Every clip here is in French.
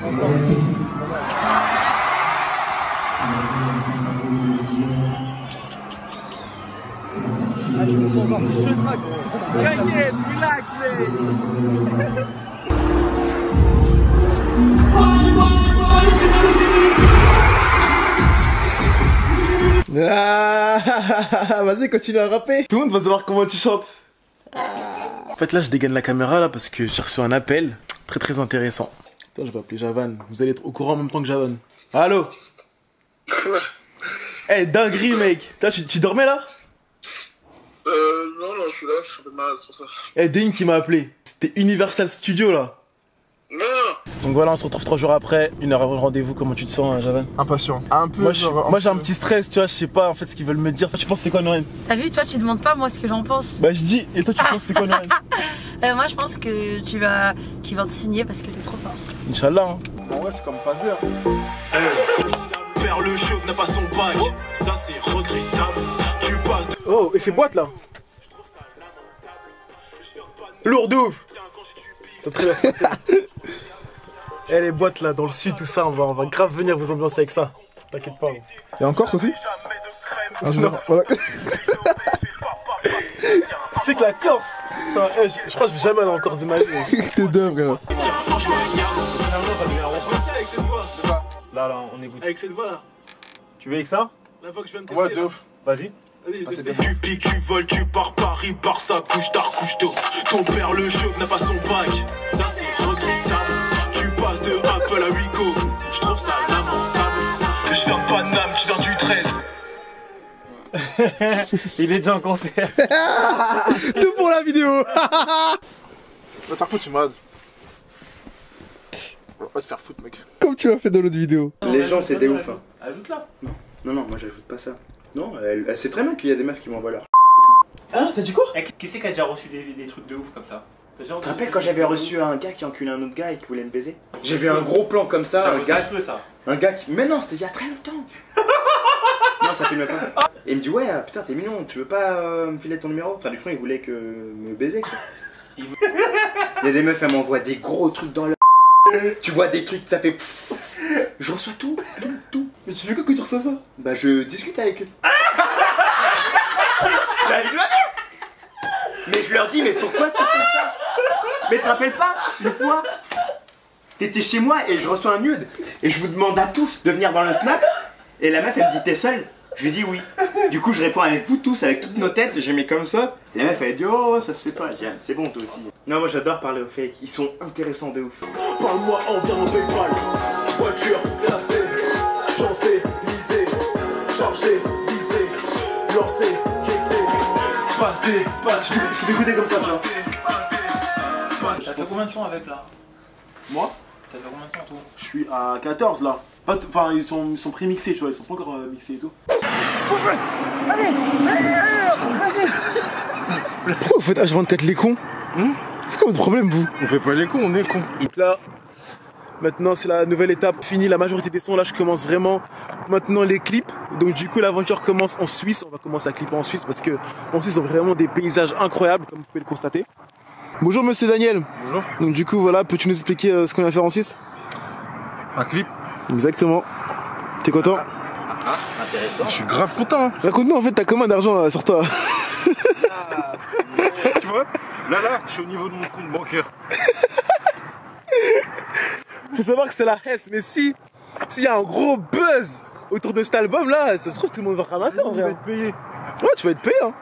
Ensemble. Ah, tu me fais encore plus le track, gros. T'inquiète, relax, mec. Ah, vas-y, continue à rapper. Tout le monde va savoir comment tu chantes. En fait, là, je dégaine la caméra là parce que j'ai reçu un appel très intéressant. Attends, je vais appeler Javan. Vous allez être au courant en même temps que Javan. Allô? Eh, hey, dinguerie, mec. Toi, tu dormais là? Non, je suis là, je suis un peu malade, c'est pour ça. Eh, hey, Dean qui m'a appelé. C'était Universal Studio là. Non. Donc voilà, on se retrouve 3 jours après, 1 heure avant le rendez-vous. Comment tu te sens, Javan? Impatient. Un peu. Moi, j'ai un petit stress, tu vois, je sais pas en fait ce qu'ils veulent me dire. Tu penses c'est quoi Noël? T'as vu, toi tu demandes pas moi ce que j'en pense. Bah je dis, et toi tu penses c'est quoi Noël? Moi je pense que qu'ils vont te signer parce que t'es trop fort. Inch'Allah hein. Bon ouais, c'est comme passe d'air. Père le chauve n'a pas son bac, ça c'est regrettable. Tu passes de... Oh, effet boîte là. Lourd de ouf. Ça très bien se passer. Eh les boîtes là dans le sud tout ça, on va grave venir vous ambiancer avec ça. T'inquiète pas. Et en Corse aussi? Voilà. Tu sais que la Corse, ça, je crois que je vais jamais aller en Corse de ma vie. T'es dingue, frère. Là, on écoute. Avec cette voix là. Tu veux avec ça? La voix que je viens de tester. Ouais, de ouf. Vas-y. Vas-y, Tu piques, tu voles, tu pars Paris, Barça, couche tard, couche tôt. Ton père le chauve n'a pas son bac, ça c'est regrettable. Tu passes de Apple à Wico, je trouve ça lamentable. Je viens de Paname, tu viens du 13. Il est déjà en concert. Tout pour la vidéo. Va te tu es malade. Va te faire foutre, mec. Comme tu as fait dans l'autre vidéo. Les gens, c'est des ouf. Hein. Ajoute-la. Non, moi j'ajoute pas ça. Non, elle sait très bien qu'il y a des meufs qui m'envoient leur. Hein, t'as dit quoi? Qui c'est qui a déjà reçu des trucs de ouf comme ça? Tu te rappelles quand j'avais reçu un gars qui enculait un autre gars et qui voulait me baiser? J'ai vu un gros plan comme ça, un gars. Ça. Un gars qui. Mais non, c'était il y a très longtemps. Non, ça filme pas. Et il me dit, ouais, putain, t'es mignon, tu veux pas me filer ton numéro? Traduction, il voulait que me baiser quoi. Il y a des meufs, elles m'envoient des gros trucs dans leur. Tu vois des trucs, ça fait. Je reçois tout. Mais tu fais quoi quand tu reçois ça? Bah, je discute avec eux. Mais je leur dis, mais pourquoi tu fais ça? Mais tu te rappelles pas, une fois, t'étais chez moi et je reçois un nude et je vous demande à tous de venir dans le snap et la meuf elle me dit t'es seule? Je lui dis oui. Du coup je réponds avec vous tous, avec toutes nos têtes, j'ai mis comme ça. Et la meuf elle dit oh ça se fait pas, c'est bon toi aussi. Non moi j'adore parler aux fakes, ils sont intéressants de ouf. Parle-moi en virement PayPal, voiture classée, chancée, lisée, chargée, visée, lancée, quêtée, passe, Je vais écouter comme ça, tu vois. T'as fait combien de sons avec là? Moi? T'as fait combien de sons tout? Je suis à 14 là. Enfin, ils sont pré-mixés, tu vois, ils sont pas encore mixés et tout. Pourquoi vous faites H24 les cons? C'est quoi votre problème, vous? On fait pas les cons, on est cons. Donc là, maintenant c'est la nouvelle étape finie, la majorité des sons. Là, je commence vraiment maintenant les clips. Donc du coup, l'aventure commence en Suisse. On va commencer à clipper en Suisse parce que en Suisse, ils ont vraiment des paysages incroyables, comme vous pouvez le constater. Bonjour monsieur Daniel. Bonjour. Donc du coup, voilà, peux-tu nous expliquer ce qu'on vient faire en Suisse? Un clip. Exactement. T'es content? Je suis grave content. Hein. Raconte-nous en fait, t'as combien d'argent sur toi? Tu vois? Là, je suis au niveau de mon compte bancaire. Faut savoir que c'est la Hesse, mais s'il y a un gros buzz autour de cet album là, ça se trouve tout le monde va ramasser en vrai. Tu vas être payé. Ouais, tu vas être payé hein.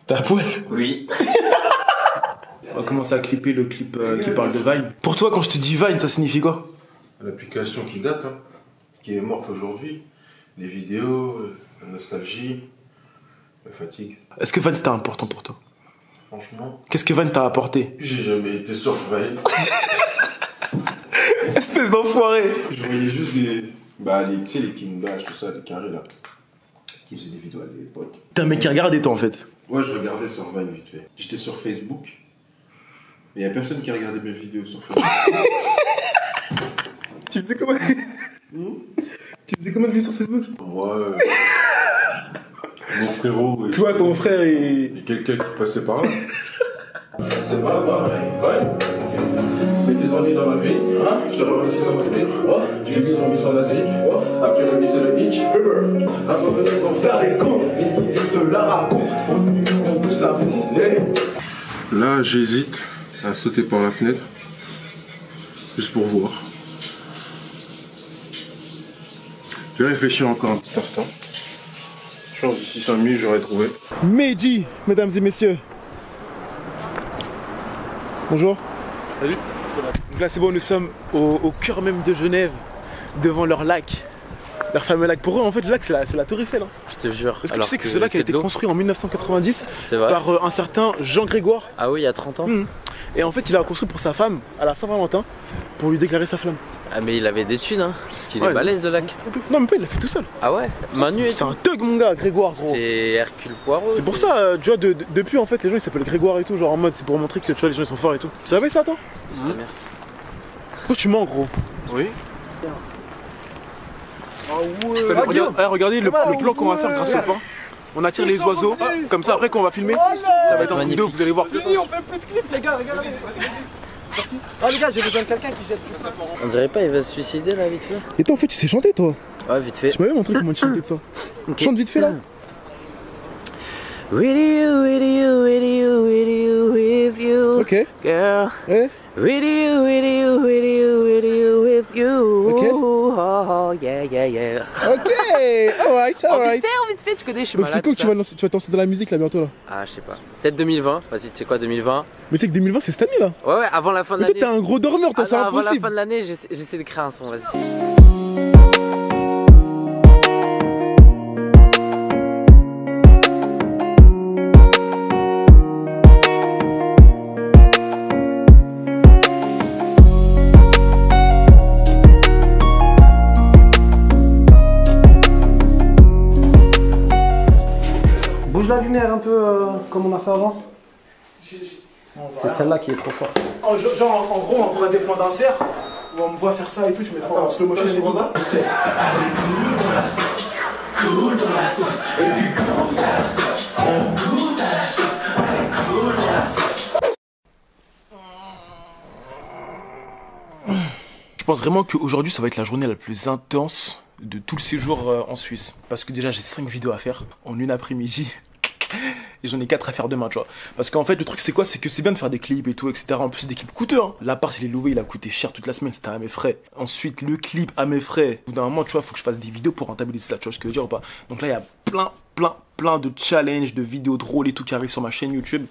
T'as à poil? Oui. On va commencer à clipper le clip qui parle de Vine. Pour toi, quand je te dis Vine, ça signifie quoi? L'application qui date, hein, qui est morte aujourd'hui. Les vidéos, la nostalgie, la fatigue. Est-ce que Vine c'était important pour toi? Franchement, Qu'est-ce que Vine t'a apporté? j'ai jamais été sur Vine. Espèce d'enfoiré! Je voyais juste les. Bah, tu sais, les King Bash, tout ça, les carrés là. qui faisait des vidéos à l'époque. T'es un mec qui regardait toi en fait. Ouais, je regardais sur Vine vite fait. J'étais sur Facebook. Mais il n'y a personne qui regardait mes vidéos sur Facebook. Tu faisais comment? Tu faisais comment de vues sur Facebook? Moi, mon frérot. Toi, ton frère et quelqu'un qui passait par là. C'est pas pareil. Vine. Mais tes ennuis dans la vie, je te remercie sans respect. Tu vis en mission d'Asie. Après la vie, c'est le beach. Avant de nous faire les comptes, ils se la racontent. On pousse la fonte. Là, j'hésite à sauter par la fenêtre. Juste pour voir. Je vais réfléchir encore un petit instant. Je pense d'ici 5 minutes, j'aurais trouvé. Mehdi, mesdames et messieurs. Bonjour. Salut. Donc là c'est bon, nous sommes au cœur même de Genève, devant leur lac. Leur fameux lac. Pour eux en fait le lac c'est la Tour Eiffel. Je te jure. Est-ce que tu sais que ce lac a été construit en 1990 vrai par un certain Jean Grégoire? Ah oui, il y a 30 ans. Et en fait il a construit pour sa femme à la Saint-Valentin pour lui déclarer sa flamme. Ah mais il avait des thunes hein, parce qu'il est balèze le lac. Non mais pas, il l'a fait tout seul. Ah ouais, Manu et c'est un thug mon gars, Grégoire gros. C'est Hercule Poirot. C'est pour ça, tu vois, depuis en fait les gens ils s'appellent Grégoire et tout, genre en mode c'est pour montrer que tu vois les gens ils sont forts et tout. Tu savais ça toi? C'est ta mère. Pourquoi tu mens gros? Oui. Ah ouais. Regardez le plan qu'on va faire grâce au pain. On attire les oiseaux, comme ça après qu'on va filmer, ça va être un truc de ouf, vous allez voir. On fait plus de clips les gars, regardez. Ah les gars, j'ai besoin de quelqu'un qui jette. On dirait pas, il va se suicider là vite fait. Et toi en fait tu sais chanter toi? Ouais, vite fait. Tu m'avais montré comment tu chantais de ça. Okay. Chante vite fait là. With you, with you, with you, with you, with you. Ok. Girl. Ouais. With you, with you, with you, with you, with you. Ok. Oh, yeah, yeah, yeah. Ok, alright, alright. Vite fait, tu connais, je suis Donc malade. c'est quoi que tu vas te lancer dans la musique là bientôt là? Ah, je sais pas. Peut-être 2020. Vas-y, tu sais quoi, 2020. Mais tu sais que 2020 c'est cette année là. Ouais, avant la fin de Mais l'année. toi t'es un gros dormeur, toi, c'est Avant la impossible. fin de l'année, j'essaie de créer un son, vas-y. Bouge la lumière un peu comme on a fait avant. C'est celle-là qui est trop forte. Genre en gros on fera des plans d'insert où on me voit faire ça et tout, je mettrai en slow motion et tout. Je pense vraiment qu'aujourd'hui ça va être la journée la plus intense de tout le séjour en Suisse. Parce que déjà j'ai 5 vidéos à faire en une après-midi. Et j'en ai 4 à faire demain, tu vois. Parce qu'en fait, le truc, c'est quoi? C'est que c'est bien de faire des clips et tout, etc. En plus, c'est des clips coûteux, hein. L'appart, il est loué, il a coûté cher toute la semaine, c'était à mes frais. Ensuite, le clip à mes frais. Au bout d'un moment, tu vois, faut que je fasse des vidéos pour rentabiliser ça, tu vois ce que je veux dire ou pas? Donc là, il y a plein de challenges, de vidéos drôles et tout qui arrivent sur ma chaîne YouTube.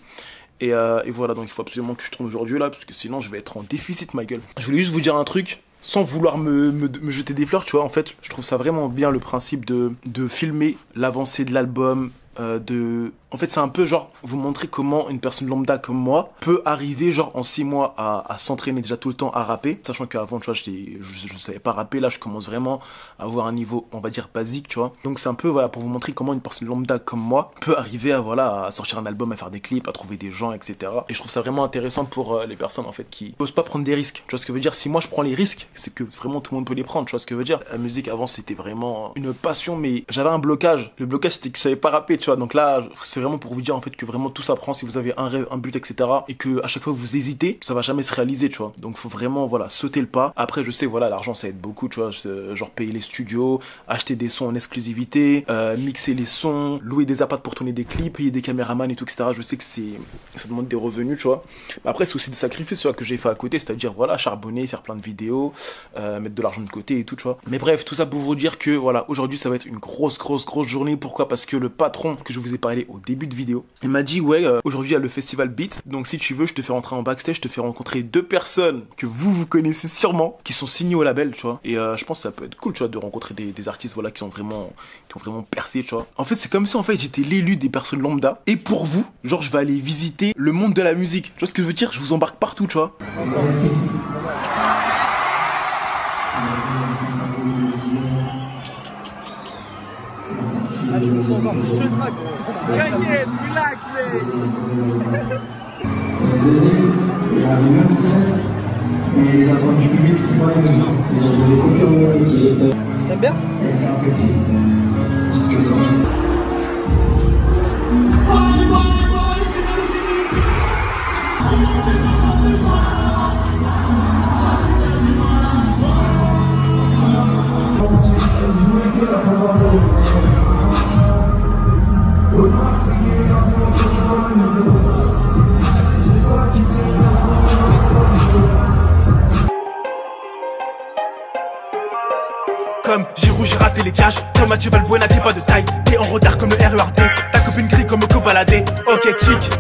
Et voilà, donc il faut absolument que je tourne aujourd'hui là, parce que sinon, je vais être en déficit, ma gueule. Je voulais juste vous dire un truc. Sans vouloir me jeter des fleurs, tu vois, en fait, je trouve ça vraiment bien le principe de filmer l'avancée de l'album, En fait, c'est un peu genre, vous montrer comment une personne lambda comme moi peut arriver genre en 6 mois à s'entraîner déjà tout le temps à rapper. Sachant qu'avant, tu vois, je savais pas rapper, là je commence vraiment à avoir un niveau, on va dire, basique, tu vois. Donc c'est un peu, voilà, pour vous montrer comment une personne lambda comme moi peut arriver à, voilà, à sortir un album, à faire des clips, à trouver des gens, etc. Et je trouve ça vraiment intéressant pour les personnes, en fait, qui n'osent pas prendre des risques. Tu vois ce que je veux dire? Si moi je prends les risques, c'est que vraiment tout le monde peut les prendre, tu vois ce que je veux dire? La musique avant, c'était vraiment une passion, mais j'avais un blocage. Le blocage, c'était que je savais pas rapper, tu vois. Donc là, c'est vraiment pour vous dire, en fait, que vraiment tout s'apprend si vous avez un rêve, un but, etc. Et que à chaque fois que vous hésitez, ça va jamais se réaliser, tu vois. Donc faut vraiment, voilà, sauter le pas. Après, je sais, voilà, l'argent ça aide beaucoup, tu vois. Genre payer les studios, acheter des sons en exclusivité, mixer les sons, louer des apparts pour tourner des clips, payer des caméramans et tout, etc. Je sais que ça demande des revenus, tu vois. Mais après, c'est aussi des sacrifices, tu vois, que j'ai fait à côté, c'est-à-dire, voilà, charbonner, faire plein de vidéos, mettre de l'argent de côté et tout, tu vois. Mais bref, tout ça pour vous dire que, voilà, aujourd'hui, ça va être une grosse journée. Pourquoi? Parce que le patron que je vous ai parlé au début de vidéo, il m'a dit, ouais, aujourd'hui il y a le festival Beat, donc si tu veux, je te fais rentrer en backstage, je te fais rencontrer 2 personnes que vous connaissez sûrement, qui sont signées au label, tu vois. Et je pense que ça peut être cool, tu vois, de rencontrer des artistes, voilà, qui ont vraiment percé, tu vois. En fait, c'est comme si, en fait, j'étais l'élu des personnes lambda, et pour vous, genre, je vais aller visiter le monde de la musique. Tu vois ce que je veux dire? Je vous embarque partout, tu vois. Ah, tu me faut encore plus le track, gros. T'inquiète, relax, mec. T'aimes bien? Comme Giroud, j'ai raté les cages. Comme Mathieu Valbuena, t'es pas de taille. T'es en retard comme le RERD. Ta copine gris comme Coco baladé. Ok, chic.